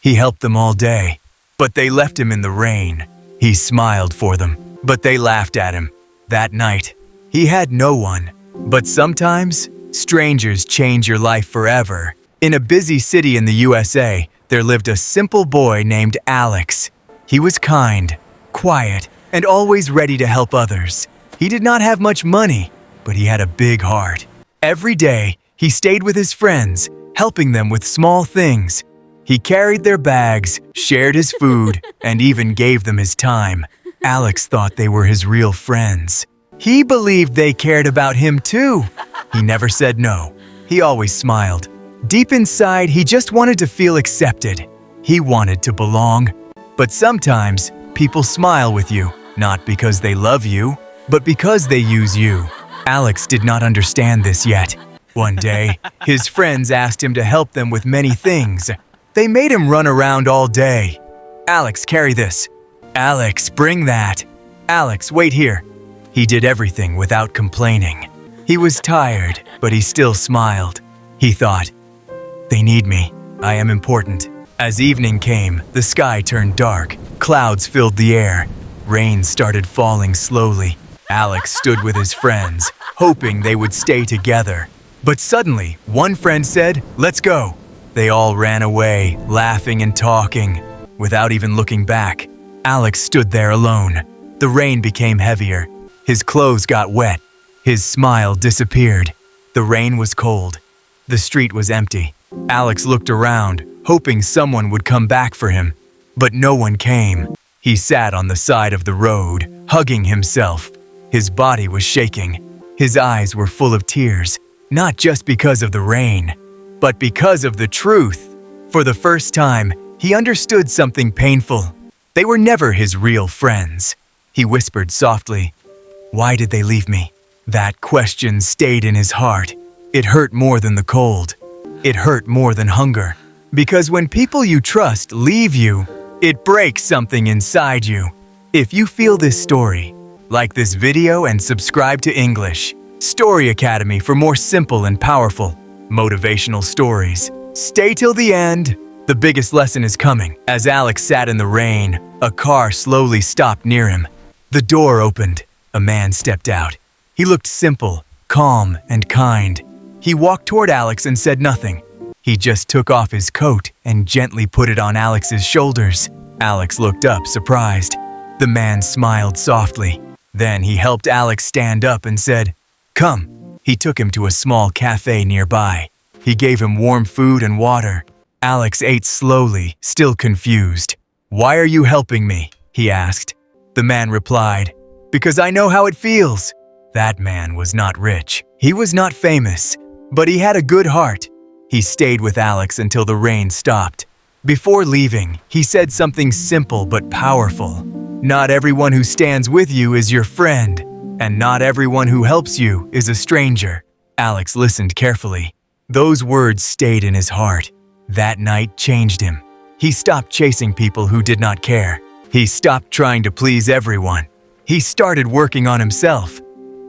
He helped them all day, but they left him in the rain. He smiled for them, but they laughed at him. That night, he had no one. But sometimes, strangers change your life forever. In a busy city in the USA, there lived a simple boy named Alex. He was kind, quiet, and always ready to help others. He did not have much money, but he had a big heart. Every day, he stayed with his friends, helping them with small things. He carried their bags, shared his food, and even gave them his time. Alex thought they were his real friends. He believed they cared about him too. He never said no. He always smiled. Deep inside, he just wanted to feel accepted. He wanted to belong. But sometimes, people smile with you, not because they love you, but because they use you. Alex did not understand this yet. One day, his friends asked him to help them with many things. They made him run around all day. Alex, carry this. Alex, bring that. Alex, wait here. He did everything without complaining. He was tired, but he still smiled. He thought, they need me. I am important. As evening came, the sky turned dark. Clouds filled the air. Rain started falling slowly. Alex stood with his friends, hoping they would stay together. But suddenly, one friend said, let's go. They all ran away, laughing and talking. Without even looking back, Alex stood there alone. The rain became heavier. His clothes got wet. His smile disappeared. The rain was cold. The street was empty. Alex looked around, hoping someone would come back for him. But no one came. He sat on the side of the road, hugging himself. His body was shaking. His eyes were full of tears, not just because of the rain, but because of the truth. For the first time, he understood something painful. They were never his real friends. He whispered softly, why did they leave me? That question stayed in his heart. It hurt more than the cold. It hurt more than hunger. Because when people you trust leave you, it breaks something inside you. If you feel this story, like this video and subscribe to English Story Academy for more simple and powerful motivational stories. Stay till the end. The biggest lesson is coming. As Alex sat in the rain, a car slowly stopped near him. The door opened. A man stepped out. He looked simple, calm, and kind. He walked toward Alex and said nothing. He just took off his coat and gently put it on Alex's shoulders. Alex looked up, surprised. The man smiled softly. Then he helped Alex stand up and said, come. He took him to a small cafe nearby. He gave him warm food and water. Alex ate slowly, still confused. Why are you helping me? He asked. The man replied, because I know how it feels. That man was not rich. He was not famous, but he had a good heart. He stayed with Alex until the rain stopped. Before leaving, he said something simple but powerful. Not everyone who stands with you is your friend, and not everyone who helps you is a stranger. Alex listened carefully. Those words stayed in his heart. That night changed him. He stopped chasing people who did not care. He stopped trying to please everyone. He started working on himself.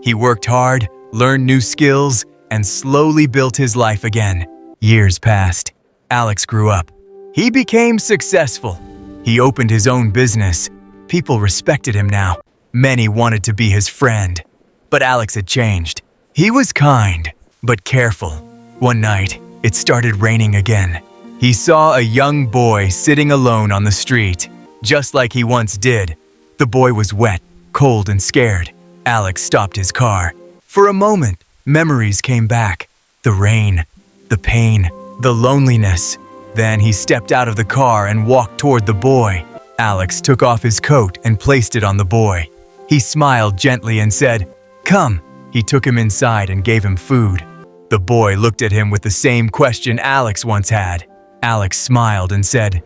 He worked hard, learned new skills, and slowly built his life again. Years passed. Alex grew up. He became successful. He opened his own business. People respected him now. Many wanted to be his friend. But Alex had changed. He was kind, but careful. One night, it started raining again. He saw a young boy sitting alone on the street, just like he once did. The boy was wet, cold, and scared. Alex stopped his car. For a moment, memories came back. The rain, the pain, the loneliness. Then he stepped out of the car and walked toward the boy. Alex took off his coat and placed it on the boy. He smiled gently and said, come. He took him inside and gave him food. The boy looked at him with the same question Alex once had. Alex smiled and said,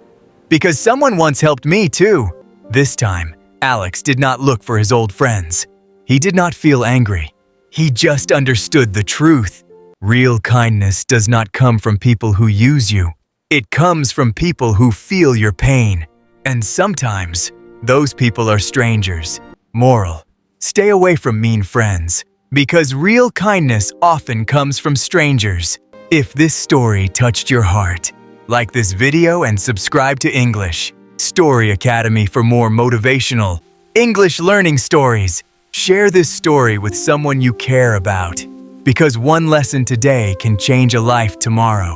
because someone once helped me too. This time, Alex did not look for his old friends. He did not feel angry. He just understood the truth. Real kindness does not come from people who use you. It comes from people who feel your pain. And sometimes, those people are strangers. Moral: stay away from mean friends, because real kindness often comes from strangers. If this story touched your heart, Like this video and subscribe to English Story Academy for more motivational English learning stories. Share this story with someone you care about, because one lesson today can change a life tomorrow.